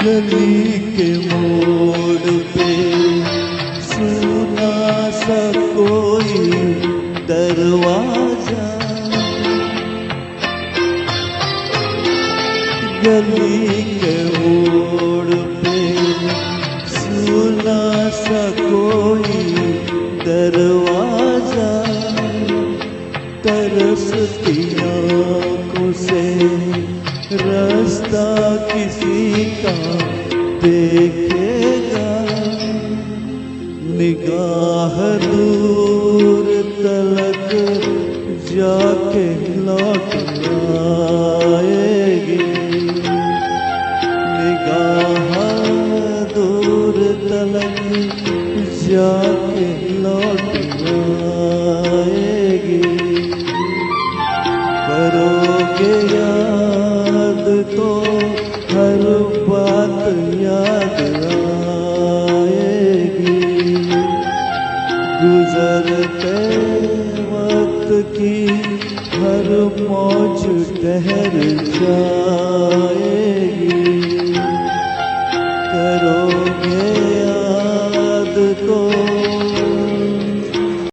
गली के मोड़ पे सुना सा कोई दरवाजा, गली के मोड़ पे सुना सा कोई दरवाजा, तरसती आँखों से रास्ता किसी का देखेगा, निगाह दूर तलक जाके लौट आएगी, निगाह दूर तलक जाके लौट आएगी। करोगे याद तो हर बात याद आएगी, गुजरते वक्त की हर मौज ठहर जाएगी। करो